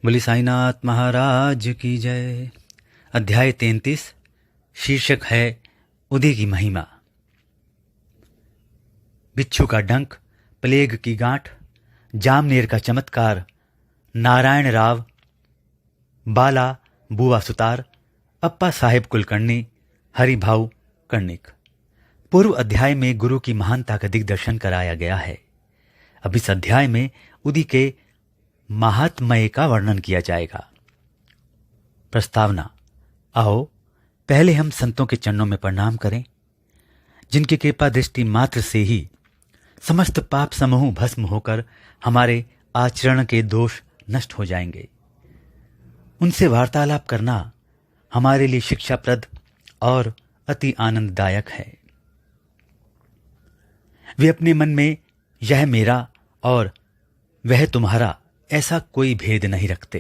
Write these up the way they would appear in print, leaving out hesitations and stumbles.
बोली साईनाथ महाराज की जय। अध्याय 33। शीर्षक है उदी की महिमा। बिच्छू का डंक, प्लेग की गांठ, जामनेर का चमत्कार, नारायण राव, बाला बुआ सुतार, अप्पा साहेब कुलकर्णी, हरिभाऊ कर्णिक। पूर्व अध्याय में गुरु की महानता का दिग्दर्शन कराया गया है। अब इस अध्याय में उदी के महात्म्य का वर्णन किया जाएगा। प्रस्तावना। आओ पहले हम संतों के चरणों में प्रणाम करें, जिनकी कृपा दृष्टि मात्र से ही समस्त पाप समूह भस्म होकर हमारे आचरण के दोष नष्ट हो जाएंगे। उनसे वार्तालाप करना हमारे लिए शिक्षाप्रद और अति आनंददायक है। वे अपने मन में यह मेरा और वह तुम्हारा ऐसा कोई भेद नहीं रखते।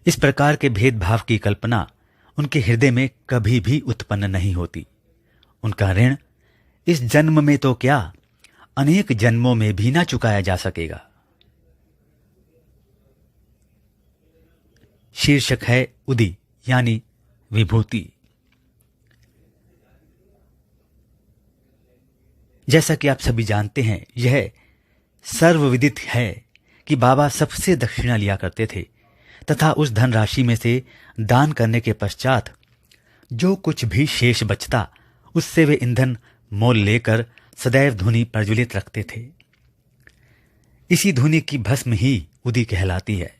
इस प्रकार के भेदभाव की कल्पना उनके हृदय में कभी भी उत्पन्न नहीं होती। उनका ऋण इस जन्म में तो क्या, अनेक जन्मों में भी ना चुकाया जा सकेगा। शीर्षक है उदी यानी विभूति। जैसा कि आप सभी जानते हैं, यह सर्वविदित है कि बाबा सबसे दक्षिणा लिया करते थे तथा उस धनराशि में से दान करने के पश्चात जो कुछ भी शेष बचता उससे वे ईंधन मोल लेकर सदैव धुनी प्रज्वलित रखते थे। इसी धुनी की भस्म ही उदी कहलाती है।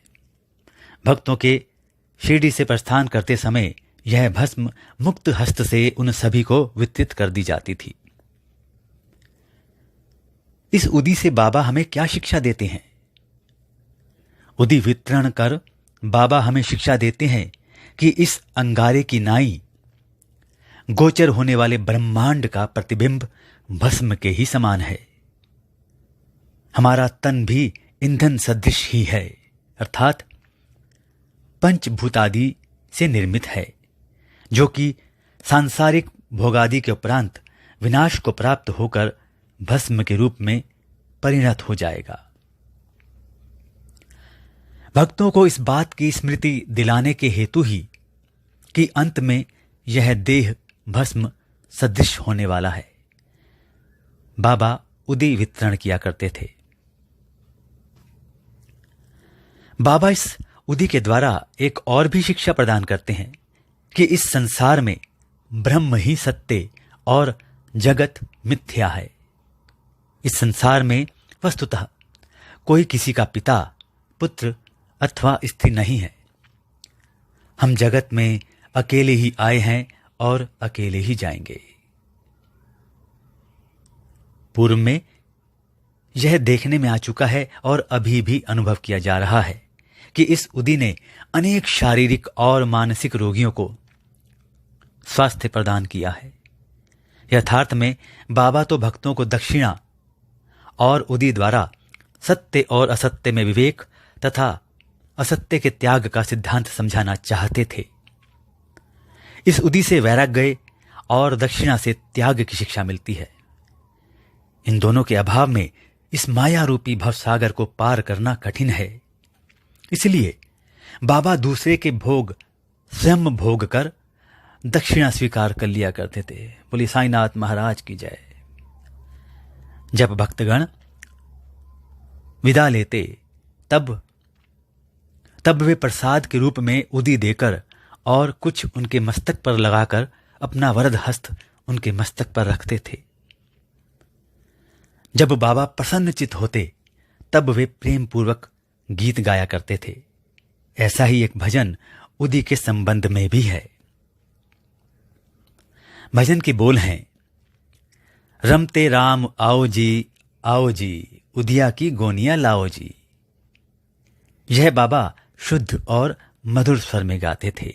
भक्तों के शिरडी से प्रस्थान करते समय यह भस्म मुक्त हस्त से उन सभी को वितरित कर दी जाती थी। इस उदी से बाबा हमें क्या शिक्षा देते हैं? उदी वितरण कर बाबा हमें शिक्षा देते हैं कि इस अंगारे की नाई गोचर होने वाले ब्रह्मांड का प्रतिबिंब भस्म के ही समान है। हमारा तन भी ईंधन सदृश ही है, अर्थात पंचभूतादि से निर्मित है, जो कि सांसारिक भोगादि के उपरांत विनाश को प्राप्त होकर भस्म के रूप में परिणत हो जाएगा। भक्तों को इस बात की स्मृति दिलाने के हेतु ही कि अंत में यह देह भस्म सदृश होने वाला है, बाबा उदी वितरण किया करते थे। बाबा इस उदी के द्वारा एक और भी शिक्षा प्रदान करते हैं कि इस संसार में ब्रह्म ही सत्य और जगत मिथ्या है। इस संसार में वस्तुतः कोई किसी का पिता, पुत्र अथवा स्त्री नहीं है। हम जगत में अकेले ही आए हैं और अकेले ही जाएंगे। पूर्व में यह देखने में आ चुका है और अभी भी अनुभव किया जा रहा है कि इस उदी ने अनेक शारीरिक और मानसिक रोगियों को स्वास्थ्य प्रदान किया है। यथार्थ में बाबा तो भक्तों को दक्षिणा और उदी द्वारा सत्य और असत्य में विवेक तथा असत्य के त्याग का सिद्धांत समझाना चाहते थे। इस उदी से वैराग्य और दक्षिणा से त्याग की शिक्षा मिलती है। इन दोनों के अभाव में इस माया रूपी भवसागर को पार करना कठिन है। इसलिए बाबा दूसरे के भोग स्वयं भोग कर दक्षिणा स्वीकार कर लिया करते थे। बोली साईनाथ महाराज की जय। जब भक्तगण विदा लेते तब वे प्रसाद के रूप में उदी देकर और कुछ उनके मस्तक पर लगाकर अपना वरद हस्त उनके मस्तक पर रखते थे। जब बाबा प्रसन्नचित होते तब वे प्रेम पूर्वक गीत गाया करते थे। ऐसा ही एक भजन उदी के संबंध में भी है। भजन के बोल हैं, रमते राम आओ जी, उदिया की गोनियां लाओ जी। यह बाबा शुद्ध और मधुर स्वर में गाते थे।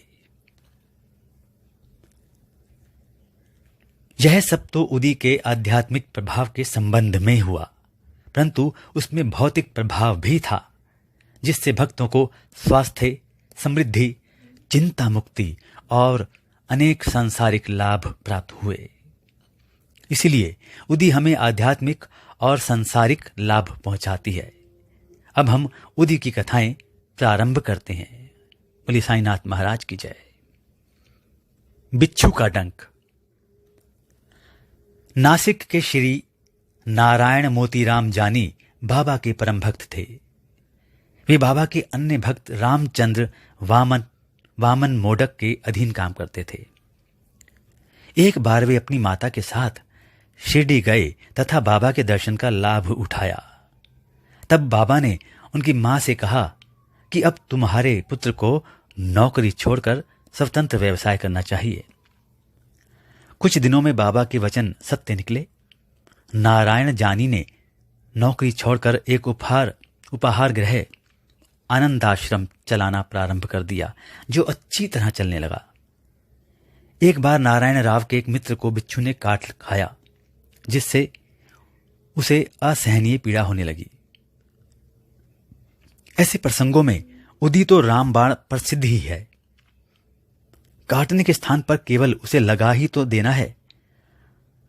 यह सब तो उदी के आध्यात्मिक प्रभाव के संबंध में हुआ, परंतु उसमें भौतिक प्रभाव भी था, जिससे भक्तों को स्वास्थ्य, समृद्धि, चिंता मुक्ति और अनेक सांसारिक लाभ प्राप्त हुए। इसलिए उदी हमें आध्यात्मिक और सांसारिक लाभ पहुंचाती है। अब हम उदी की कथाएं प्रारंभ करते हैं। बोले साईनाथ महाराज की जय। बिच्छू का डंक। नासिक के श्री नारायण मोतीराम जानी बाबा के परम भक्त थे। वे बाबा के अन्य भक्त रामचंद्र वामन मोडक के अधीन काम करते थे। एक बार वे अपनी माता के साथ शिरडी गए तथा बाबा के दर्शन का लाभ उठाया। तब बाबा ने उनकी मां से कहा कि अब तुम्हारे पुत्र को नौकरी छोड़कर स्वतंत्र व्यवसाय करना चाहिए। कुछ दिनों में बाबा के वचन सत्य निकले। नारायण जानी ने नौकरी छोड़कर एक उपहार गृह आनंदाश्रम चलाना प्रारंभ कर दिया, जो अच्छी तरह चलने लगा। एक बार नारायण राव के एक मित्र को बिच्छू ने काट खाया, जिससे उसे असहनीय पीड़ा होने लगी। ऐसे प्रसंगों में उदी तो रामबाण प्रसिद्ध ही है। काटने के स्थान पर केवल उसे लगा ही तो देना है।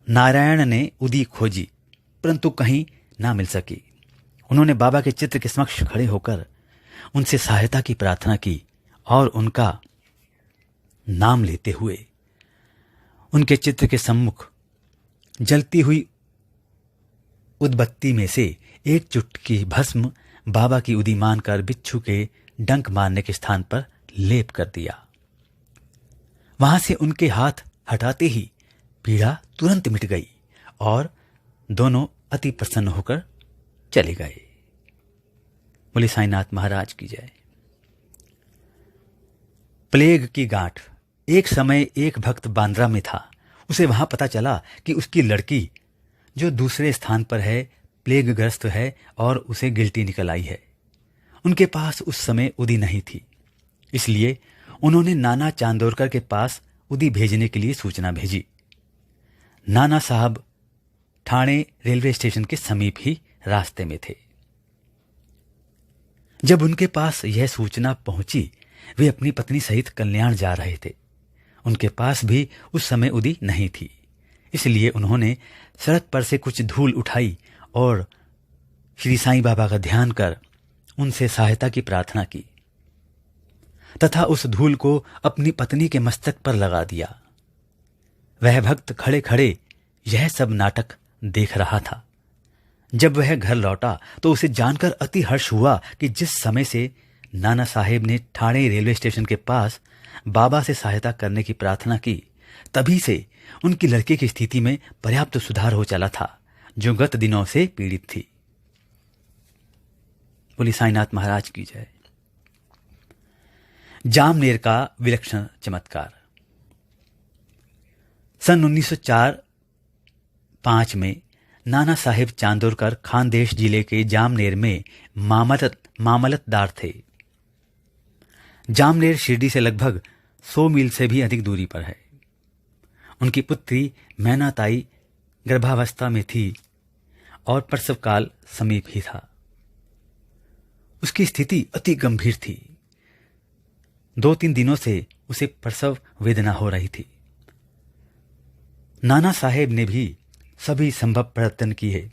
नारायण ने उदी खोजी, परंतु कहीं ना मिल सकी। उन्होंने बाबा के चित्र के समक्ष खड़े होकर उनसे सहायता की प्रार्थना की और उनका नाम लेते हुए उनके चित्र के सम्मुख जलती हुई उदबत्ती में से एक चुटकी भस्म बाबा की उदी मानकर बिच्छू के डंक मारने के स्थान पर लेप कर दिया। वहां से उनके हाथ हटाते ही पीड़ा तुरंत मिट गई और दोनों अति प्रसन्न होकर चले गए। बोले साईनाथ महाराज की जय। प्लेग की गांठ। एक समय एक भक्त बांद्रा में था। उसे वहां पता चला कि उसकी लड़की जो दूसरे स्थान पर है प्लेग ग्रस्त है और उसे गिल्टी निकल आई है। उनके पास उस समय उदी नहीं थी, इसलिए उन्होंने नाना चांदोरकर के पास उदी भेजने के लिए सूचना भेजी। नाना साहब ठाणे रेलवे स्टेशन के समीप ही रास्ते में थे। जब उनके पास यह सूचना पहुंची, वे अपनी पत्नी सहित कल्याण जा रहे थे। उनके पास भी उस समय उदी नहीं थी, इसलिए उन्होंने सड़क पर से कुछ धूल उठाई और श्री साईं बाबा का ध्यान कर उनसे सहायता की प्रार्थना की तथा उस धूल को अपनी पत्नी के मस्तक पर लगा दिया। वह भक्त खड़े खड़े यह सब नाटक देख रहा था। जब वह घर लौटा तो उसे जानकर अति हर्ष हुआ कि जिस समय से नाना साहेब ने ठाणे रेलवे स्टेशन के पास बाबा से सहायता करने की प्रार्थना की, तभी से उनकी लड़की की स्थिति में पर्याप्त सुधार हो चला था, जो गत दिनों से पीड़ित थी। बोली साईनाथ महाराज की जय। जामनेर का विलक्षण चमत्कार। सन 1904-05 में नाना साहेब चांदोरकर खानदेश जिले के जामनेर में मामलतदार थे। जामनेर शिरडी से लगभग 100 मील से भी अधिक दूरी पर है। उनकी पुत्री मैनाताई गर्भावस्था में थी और प्रसव काल समीप ही था। उसकी स्थिति अति गंभीर थी। 2-3 दिनों से उसे प्रसव वेदना हो रही थी। नाना साहेब ने भी सभी संभव प्रयत्न किए,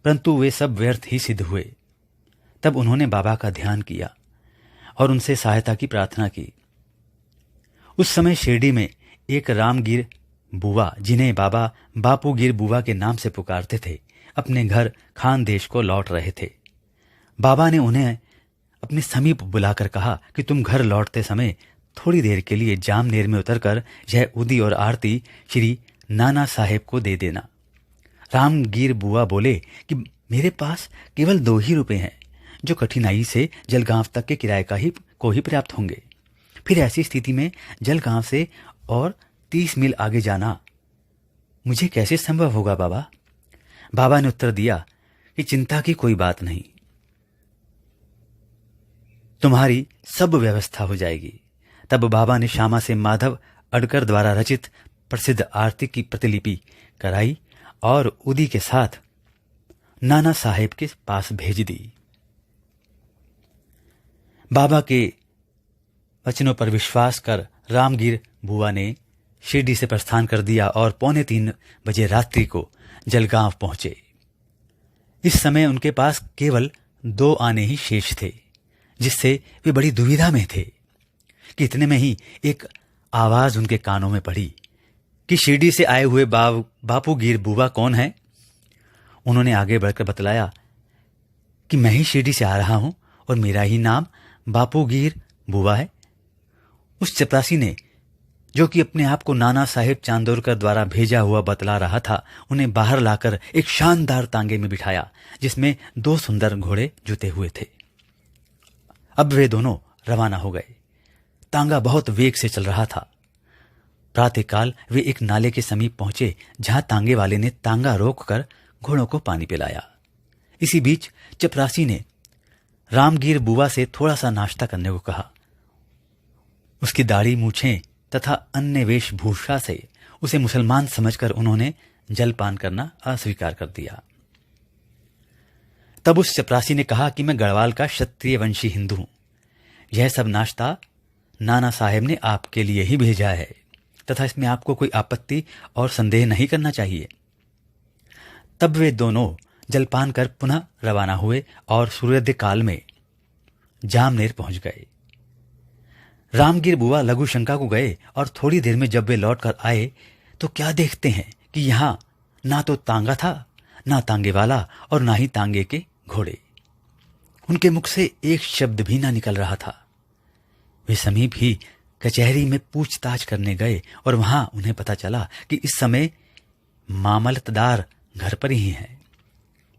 परंतु वे सब व्यर्थ ही सिद्ध हुए। तब उन्होंने बाबा का ध्यान किया और उनसे सहायता की प्रार्थना की। उस समय शिरडी में एक रामगीर बुआ, जिन्हें बाबा बापूगीर बुआ के नाम से पुकारते थे, अपने घर खानदेश को लौट रहे थे। बाबा ने उन्हें अपने समीप बुलाकर कहा कि तुम घर लौटते समय थोड़ी देर के लिए जामनेर में उतरकर यह उदी और आरती श्री नाना साहेब को दे देना। रामगीर बुआ बोले कि मेरे पास केवल 2 ही रुपए हैं, जो कठिनाई से जलगांव तक के किराए को ही पर्याप्त होंगे। फिर ऐसी स्थिति में जलगांव से और 30 मील आगे जाना मुझे कैसे संभव होगा बाबा? बाबा ने उत्तर दिया कि चिंता की कोई बात नहीं, तुम्हारी सब व्यवस्था हो जाएगी। तब बाबा ने श्यामा से माधव अडकर द्वारा रचित प्रसिद्ध आरती की प्रतिलिपि कराई और उदी के साथ नाना साहेब के पास भेज दी। बाबा के वचनों पर विश्वास कर रामगीर बुआ ने शिरडी से प्रस्थान कर दिया और 2:45 बजे रात्रि को जलगांव पहुंचे। इस समय उनके पास केवल 2 आने ही शेष थे, जिससे वे बड़ी दुविधा में थे कि इतने में ही एक आवाज उनके कानों में पड़ी कि शिरडी से आए हुए बापू गिर बुवा कौन है। उन्होंने आगे बढ़कर बतलाया कि मैं ही शिरडी से आ रहा हूं और मेरा ही नाम बापू गिर बुवा है। उस चपरासी ने, जो कि अपने आप को नाना साहेब चांदोरकर द्वारा भेजा हुआ बतला रहा था, उन्हें बाहर लाकर एक शानदार तांगे में बिठाया जिसमें 2 सुंदर घोड़े जुते हुए थे। अब वे दोनों रवाना हो गए। तांगा बहुत वेग से चल रहा था। प्रातःकाल वे एक नाले के समीप पहुंचे, जहां तांगे वाले ने तांगा रोककर घोड़ों को पानी पिलाया। इसी बीच चपरासी ने रामगीर बुवा से थोड़ा सा नाश्ता करने को कहा। उसकी दाढ़ी, मूछें तथा अन्य वेशभूषा से उसे मुसलमान समझकर उन्होंने जलपान करना अस्वीकार कर दिया। तब उस चपरासी ने कहा कि मैं गढ़वाल का क्षत्रिय वंशी हिंदू हूं। यह सब नाश्ता नाना साहेब ने आपके लिए ही भेजा है तथा इसमें आपको कोई आपत्ति और संदेह नहीं करना चाहिए। तब वे दोनों जलपान कर पुनः रवाना हुए और सूर्योदय काल में जामनेर पहुंच गए। रामगीर बुवा लघु शंका को गए और थोड़ी देर में जब वे लौटकर आए तो क्या देखते हैं कि यहां ना तो तांगा था, ना तांगे वाला और ना ही तांगे के घोड़े। उनके मुख से एक शब्द भी ना निकल रहा था। वे समीप ही कचहरी में पूछताछ करने गए और वहां उन्हें पता चला कि इस समय मामलतदार घर पर ही हैं।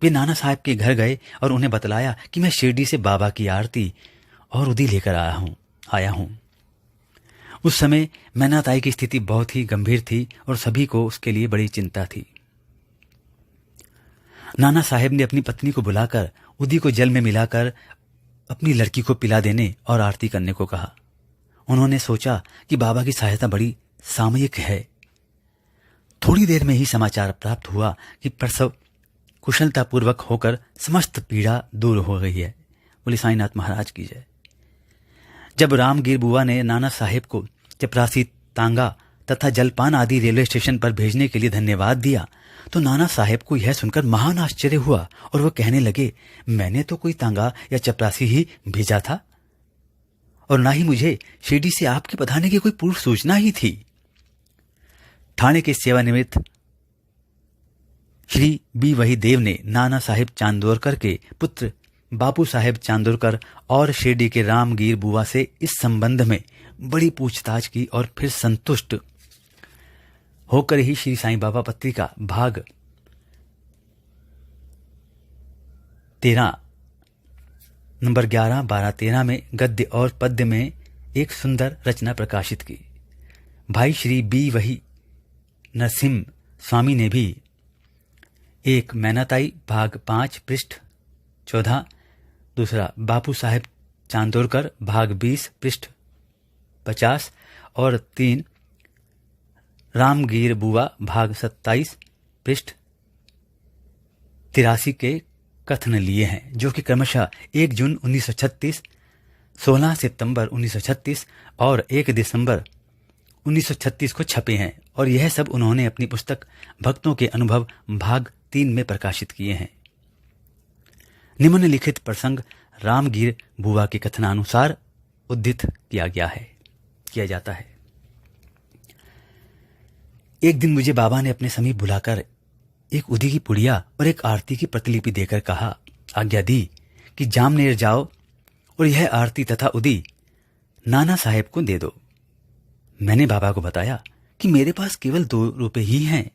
वे नाना साहब के घर गए और उन्हें बतलाया कि मैं शिरडी से बाबा की आरती और उदी लेकर आया हूं। उस समय मैनाताई की स्थिति बहुत ही गंभीर थी और सभी को उसके लिए बड़ी चिंता थी। नाना साहेब ने अपनी पत्नी को बुलाकर उदी को जल में मिलाकर अपनी लड़की को पिला देने और आरती करने को कहा। उन्होंने सोचा कि बाबा की सहायता बड़ी सामयिक है। थोड़ी देर में ही समाचार प्राप्त हुआ कि प्रसव कुशलतापूर्वक होकर समस्त पीड़ा दूर हो गई है। बोले साईनाथ महाराज की जय। जब रामगीर बुआ ने नाना साहेब को चपरासी, तांगा तथा जलपान आदि रेलवे स्टेशन पर भेजने के लिए धन्यवाद दिया तो नाना साहेब को यह सुनकर महान आश्चर्य हुआ और वह कहने लगे, मैंने तो कोई तांगा या चपरासी ही भेजा था और ना ही मुझे शिरडी से आपके पधारने की कोई पूर्व सूचना ही थी। ठाणे के सेवानिवृत्त श्री बी वही देव ने नाना साहेब चांदोरकर के पुत्र बापू साहेब चांदोरकर और शिरडी के रामगीर बुवा से इस संबंध में बड़ी पूछताछ की और फिर संतुष्ट होकर ही श्री साईं बाबा पत्रिका भाग 13 नंबर 11, 12, 13 में गद्य और पद्य में एक सुंदर रचना प्रकाशित की। भाई श्री बी वही नरसिंह स्वामी ने भी एक मैनाताई भाग 5 पृष्ठ 14, दूसरा बापू साहेब चांदोरकर भाग 20 पृष्ठ 50 और 3 रामगीर बुवा भाग 27 पृष्ठ 83 के कथन लिए हैं, जो कि क्रमशः 1 जून 1936, 16 सितंबर 1936 और 1 दिसंबर 1936 को छपे हैं और यह सब उन्होंने अपनी पुस्तक भक्तों के अनुभव भाग 3 में प्रकाशित किए हैं। निम्नलिखित प्रसंग रामगीर बुवा के कथनानुसार उद्धृत किया जाता है। एक दिन मुझे बाबा ने अपने समीप बुलाकर एक उदी की पुड़िया और एक आरती की प्रतिलिपि देकर कहा, आज्ञा दी कि जामनेर जाओ और यह आरती तथा उदी नाना साहेब को दे दो। मैंने बाबा को बताया कि मेरे पास केवल 2 रुपए ही हैं,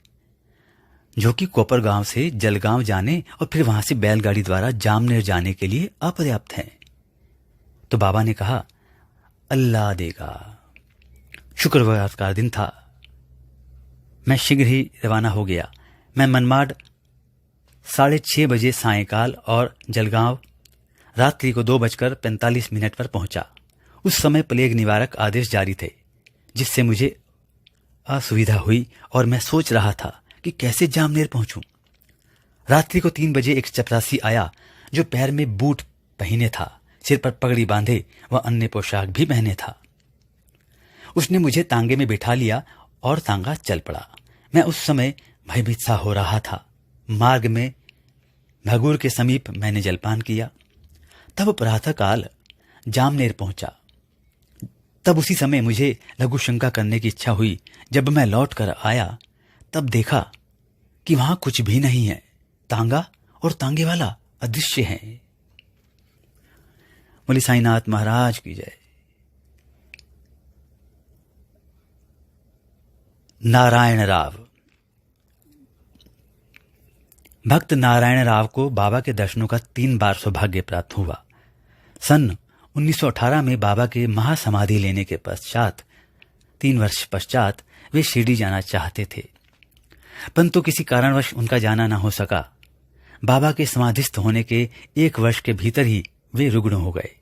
जो कि कोपर गांव से जलगांव जाने और फिर वहां से बैलगाड़ी द्वारा जामनेर जाने के लिए अपर्याप्त हैं। तो बाबा ने कहा, अल्लाह देगा। शुक्रवार का दिन था। मैं शीघ्र ही रवाना हो गया। मैं मनमाड 6:30 बजे सायंकाल और जलगांव रात्रि को 2:45 पर पहुंचा। उस समय प्लेग निवारक आदेश जारी थे, जिससे मुझे असुविधा हुई और मैं सोच रहा था कि कैसे जामनेर पहुंचूं। रात्रि को 3 बजे एक चपरासी आया, जो पैर में बूट पहने था, सिर पर पगड़ी बांधे व अन्य पोशाक भी पहने था। उसने मुझे तांगे में बिठा लिया और तांगा चल पड़ा। मैं उस समय भयभीत सा हो रहा था। मार्ग में भगूर के समीप मैंने जलपान किया। तब प्रातःकाल जामनेर पहुंचा। तब उसी समय मुझे लघु शंका करने की इच्छा हुई। जब मैं लौट कर आया तब देखा कि वहां कुछ भी नहीं है। तांगा और तांगे वाला अदृश्य है। बोले साईनाथ महाराज की जय। नारायण राव। भक्त नारायण राव को बाबा के दर्शनों का 3 बार सौभाग्य प्राप्त हुआ। सन 1918 में बाबा के महासमाधि लेने के पश्चात 3 वर्ष पश्चात वे शिरडी जाना चाहते थे, परंतु किसी कारणवश उनका जाना न हो सका। बाबा के समाधिस्थ होने के 1 वर्ष के भीतर ही वे रुग्ण हो गए।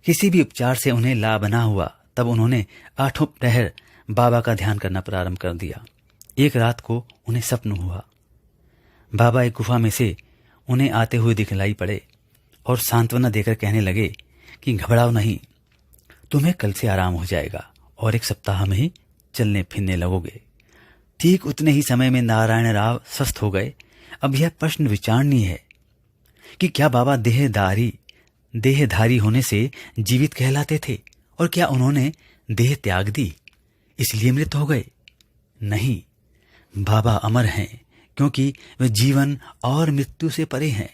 किसी भी उपचार से उन्हें लाभ न हुआ। तब उन्होंने 8 प्रहर बाबा का ध्यान करना प्रारंभ कर दिया। एक रात को उन्हें स्वप्न हुआ। बाबा एक गुफा में से उन्हें आते हुए दिखलाई पड़े और सांत्वना देकर कहने लगे कि घबराओ नहीं, तुम्हें कल से आराम हो जाएगा और 1 सप्ताह में ही चलने फिरने लगोगे। ठीक उतने ही समय में नारायण राव स्वस्थ हो गए। अब यह प्रश्न विचारणीय है कि क्या बाबा देहधारी होने से जीवित कहलाते थे और क्या उन्होंने देह त्याग दी इसलिए मृत हो गए? नहीं, बाबा अमर हैं क्योंकि वे जीवन और मृत्यु से परे हैं।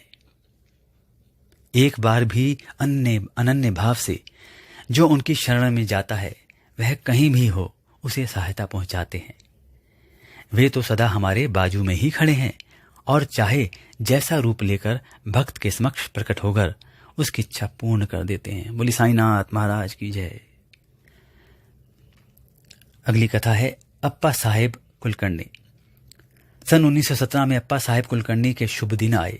एक बार भी अनन्य भाव से जो उनकी शरण में जाता है वह कहीं भी हो उसे सहायता पहुंचाते हैं। वे तो सदा हमारे बाजू में ही खड़े हैं और चाहे जैसा रूप लेकर भक्त के समक्ष प्रकट होकर उसकी इच्छा पूर्ण कर देते हैं। बोली साईनाथ महाराज की जय। अगली कथा है अप्पा साहेब कुलकर्णी। सन 1917 में अप्पा साहेब कुलकर्णी के शुभ दिन आए।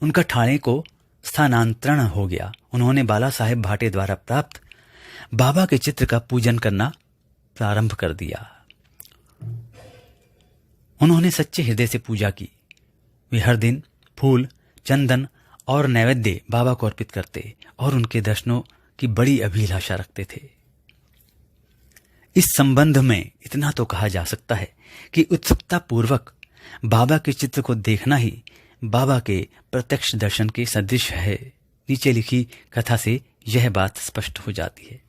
उनका ठाणे को स्थानांतरण हो गया। उन्होंने बाला साहेब भाटे द्वारा प्राप्त बाबा के चित्र का पूजन करना प्रारंभ कर दिया। उन्होंने सच्चे हृदय से पूजा की। वे हर दिन फूल, चंदन और नैवेद्य बाबा को अर्पित करते और उनके दर्शनों की बड़ी अभिलाषा रखते थे। इस संबंध में इतना तो कहा जा सकता है कि उत्सुकता पूर्वक बाबा के चित्र को देखना ही बाबा के प्रत्यक्ष दर्शन के सदृश है। नीचे लिखी कथा से यह बात स्पष्ट हो जाती है।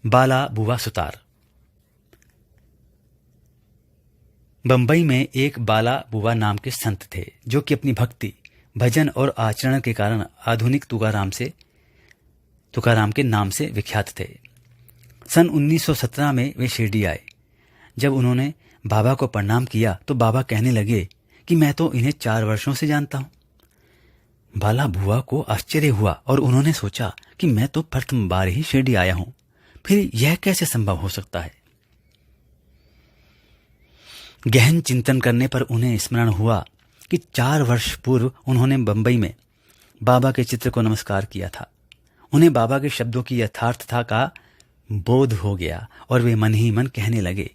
बाला बुवा सुतार। बंबई में एक बाला बुवा नाम के संत थे जो कि अपनी भक्ति, भजन और आचरण के कारण आधुनिक तुकाराम के नाम से विख्यात थे। सन 1917 में वे शिरडी आए। जब उन्होंने बाबा को प्रणाम किया तो बाबा कहने लगे कि मैं तो इन्हें 4 वर्षों से जानता हूं। बाला बुआ को आश्चर्य हुआ और उन्होंने सोचा कि मैं तो प्रथम बार ही शिरडी आया हूं, फिर यह कैसे संभव हो सकता है। गहन चिंतन करने पर उन्हें स्मरण हुआ कि 4 वर्ष पूर्व उन्होंने बंबई में बाबा के चित्र को नमस्कार किया था। उन्हें बाबा के शब्दों की यथार्थता का बोध हो गया और वे मन ही मन कहने लगे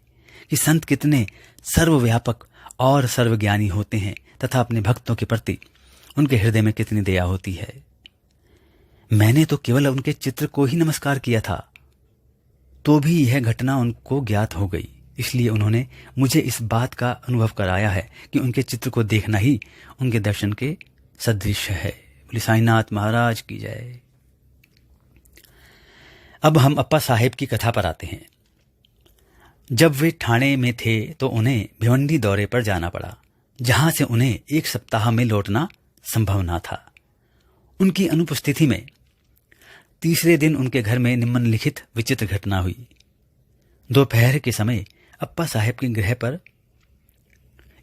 कि संत कितने सर्वव्यापक और सर्वज्ञानी होते हैं तथा अपने भक्तों के प्रति उनके हृदय में कितनी दया होती है। मैंने तो केवल उनके चित्र को ही नमस्कार किया था, तो भी यह घटना उनको ज्ञात हो गई। इसलिए उन्होंने मुझे इस बात का अनुभव कराया है कि उनके चित्र को देखना ही उनके दर्शन के सदृश है। बोले साईनाथ महाराज की जय। अब हम अप्पा साहेब की कथा पर आते हैं। जब वे ठाणे में थे तो उन्हें भिवंडी दौरे पर जाना पड़ा, जहां से उन्हें 1 सप्ताह में लौटना संभव न था। उनकी अनुपस्थिति में तीसरे दिन उनके घर में निम्नलिखित विचित्र घटना हुई। दोपहर के समय अप्पा साहेब के गृह पर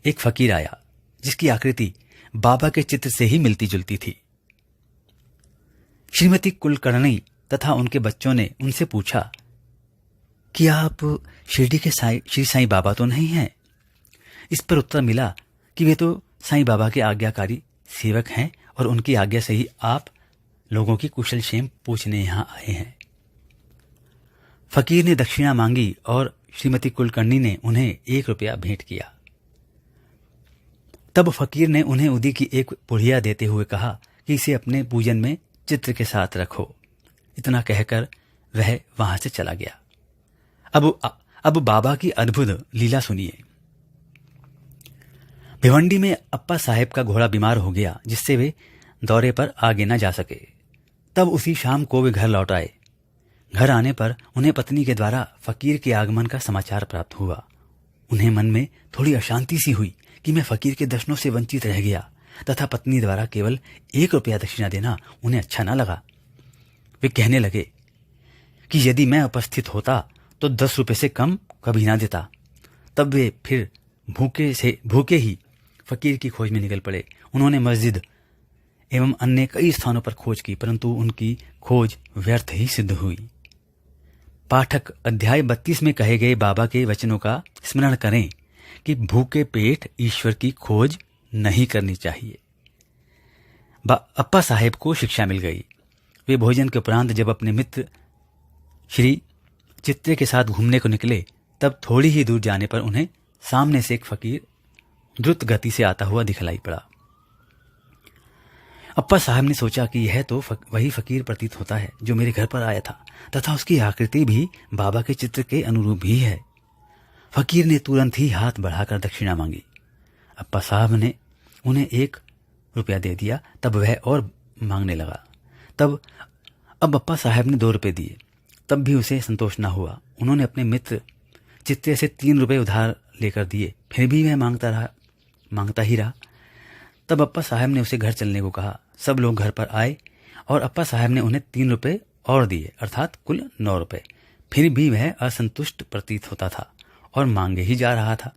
एक फकीर आया जिसकी आकृति बाबा के चित्र से ही मिलती जुलती थी। श्रीमती कुलकर्णी तथा उनके बच्चों ने उनसे पूछा कि आप शिरडी के श्री साईं बाबा तो नहीं हैं? इस पर उत्तर मिला कि वे तो साईं बाबा के आज्ञाकारी सेवक हैं और उनकी आज्ञा से ही आप लोगों की कुशल क्षेम पूछने यहां आए हैं। फकीर ने दक्षिणा मांगी और श्रीमती कुलकर्णी ने उन्हें 1 रुपया भेंट किया। तब फकीर ने उन्हें उदी की एक पुड़िया देते हुए कहा कि इसे अपने पूजन में चित्र के साथ रखो। इतना कहकर वह वहां से चला गया। अब बाबा की अद्भुत लीला सुनिए। भिवंडी में अप्पा साहेब का घोड़ा बीमार हो गया, जिससे वे दौरे पर आगे न जा सके। तब उसी शाम को वे घर लौट आए। घर आने पर उन्हें पत्नी के द्वारा फकीर के आगमन का समाचार प्राप्त हुआ। उन्हें मन में थोड़ी अशांति सी हुई कि मैं फकीर के दर्शनों से वंचित रह गया तथा पत्नी द्वारा केवल 1 रुपया दक्षिणा देना उन्हें अच्छा न लगा। वे कहने लगे कि यदि मैं उपस्थित होता तो 10 रुपये से कम कभी ना देता। तब वे फिर भूखे ही फकीर की खोज में निकल पड़े। उन्होंने मस्जिद एवं अन्य कई स्थानों पर खोज की, परंतु उनकी खोज व्यर्थ ही सिद्ध हुई। पाठक अध्याय 32 में कहे गए बाबा के वचनों का स्मरण करें कि भूखे पेट ईश्वर की खोज नहीं करनी चाहिए। अप्पा साहेब को शिक्षा मिल गई। वे भोजन के उपरांत जब अपने मित्र श्री चित्रे के साथ घूमने को निकले, तब थोड़ी ही दूर जाने पर उन्हें सामने से एक फकीर द्रुत गति से आता हुआ दिखलाई पड़ा। अप्पा साहब ने सोचा कि यह तो वही फकीर प्रतीत होता है जो मेरे घर पर आया था तथा उसकी आकृति भी बाबा के चित्र के अनुरूप ही है। फकीर ने तुरंत ही हाथ बढ़ाकर दक्षिणा मांगी। अप्पा साहब ने उन्हें 1 रुपया दे दिया। तब वह और मांगने लगा। अब अप्पा साहब ने 2 रुपये दिए। तब भी उसे संतोष न हुआ। उन्होंने अपने मित्र चित्रे से 3 रुपये उधार लेकर दिए, फिर भी वह मांगता ही रहा। तब अप्पा साहब ने उसे घर चलने को कहा। सब लोग घर पर आए और अप्पा साहब ने उन्हें 3 रुपये और दिए, अर्थात कुल 9 रुपये। फिर भी वह असंतुष्ट प्रतीत होता था और मांगे ही जा रहा था।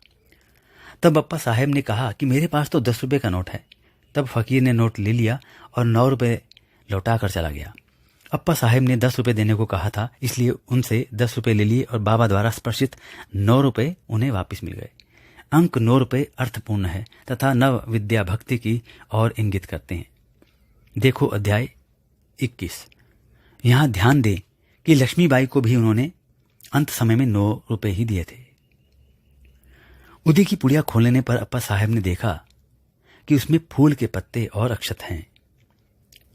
तब अप्पा साहब ने कहा कि मेरे पास तो 10 रुपये का नोट है। तब फकीर ने नोट ले लिया और 9 रुपये लौटा कर चला गया। अप्पा साहब ने 10 रुपये देने को कहा था, इसलिए उनसे 10 रुपये ले लिए और बाबा द्वारा स्पर्शित 9 रुपये उन्हें वापस मिल गए। अंक 9 रुपये अर्थपूर्ण है तथा नव विद्या भक्ति की ओर इंगित करते हैं। देखो अध्याय 21। यहाँ ध्यान दें कि लक्ष्मीबाई को भी उन्होंने अंत समय में 9 रुपये ही दिए थे। उदी की पुड़िया खोलने पर अप्पा साहब ने देखा कि उसमें फूल के पत्ते और अक्षत हैं।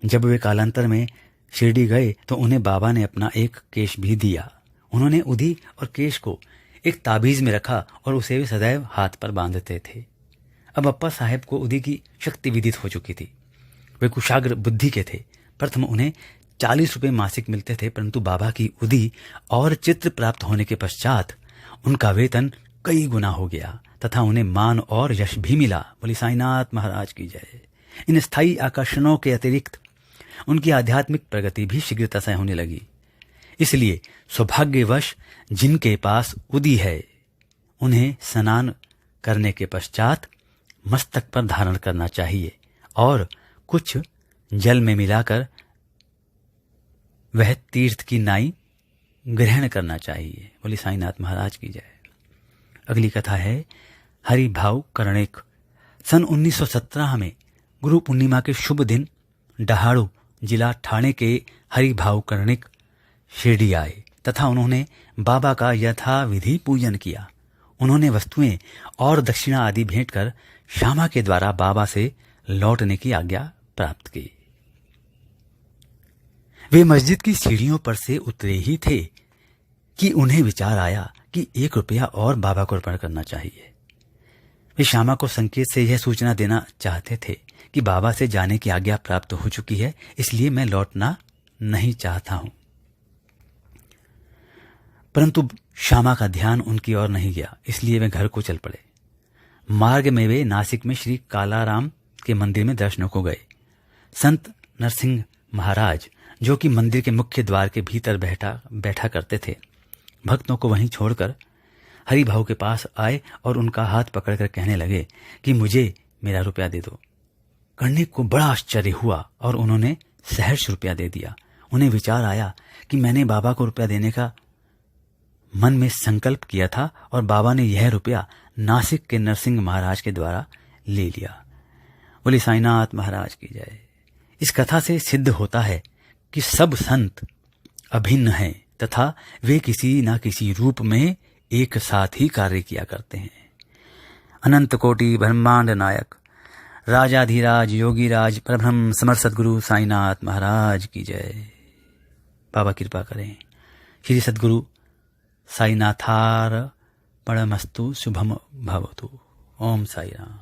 जब वे कालांतर में शिरडी गए तो उन्हें बाबा ने अपना एक केश भी दिया। उन्होंने उदी और केश को एक ताबीज में रखा और उसे वे सदैव हाथ पर बांधते थे। अब अप्पा साहब को उदी की शक्ति विदित हो चुकी थी। वे कुशाग्र बुद्धि के थे। प्रथम उन्हें 40 रुपये मासिक मिलते थे, परंतु बाबा की उदी और चित्र प्राप्त होने के पश्चात उनका वेतन कई गुना हो गया तथा उन्हें मान और यश भी मिला। बोली साईनाथ महाराज की जय। इन स्थायी आकर्षणों के अतिरिक्त उनकी आध्यात्मिक प्रगति भी शीघ्रता से होने लगी। इसलिए सौभाग्यवश जिनके पास उदी है उन्हें स्नान करने के पश्चात मस्तक पर धारण करना चाहिए और कुछ जल में मिलाकर वह तीर्थ की नाई ग्रहण करना चाहिए। बोली साईनाथ महाराज की जय। अगली कथा है हरि भाव कर्णिक। सन 1917 में गुरु पूर्णिमा के शुभ दिन डहाड़ू जिला ठाणे के हरि भाव कर्णिक शिरडी आए तथा उन्होंने बाबा का यथाविधि पूजन किया। उन्होंने वस्तुएं और दक्षिणा आदि भेंट कर श्यामा के द्वारा बाबा से लौटने की आज्ञा प्राप्त की। वे मस्जिद की सीढ़ियों पर से उतरे ही थे कि उन्हें विचार आया कि 1 रुपया और बाबा को अर्पण करना चाहिए। वे श्यामा को संकेत से यह सूचना देना चाहते थे कि बाबा से जाने की आज्ञा प्राप्त हो चुकी है, इसलिए मैं लौटना नहीं चाहता हूं। परंतु श्यामा का ध्यान उनकी ओर नहीं गया, इसलिए वे घर को चल पड़े। मार्ग में वे नासिक में श्री कालाराम के मंदिर में दर्शनों को गए। संत नरसिंह महाराज जो कि मंदिर के मुख्य द्वार के भीतर बैठा करते थे, भक्तों को वहीं छोड़कर हरि भाव के पास आए और उनका हाथ पकड़कर कहने लगे कि मुझे मेरा रुपया दे दो। कर्णिक को बड़ा आश्चर्य हुआ और उन्होंने सहर्ष रुपया दे दिया। उन्हें विचार आया कि मैंने बाबा को रुपया देने का मन में संकल्प किया था और बाबा ने यह रुपया नासिक के नरसिंह महाराज के द्वारा ले लिया। बोले साईनाथ महाराज की जय। इस कथा से सिद्ध होता है कि सब संत अभिन्न हैं तथा वे किसी न किसी रूप में एक साथ ही कार्य किया करते हैं। अनंत कोटि ब्रह्मांड नायक राजाधिराज योगीराज परब्रह्म समर्थ सद्गुरु साईनाथ महाराज की जय। बाबा कृपा करें। श्री सद्गुरु साईनाथार परमस्तु शुभम भवतु। ओम साई राम।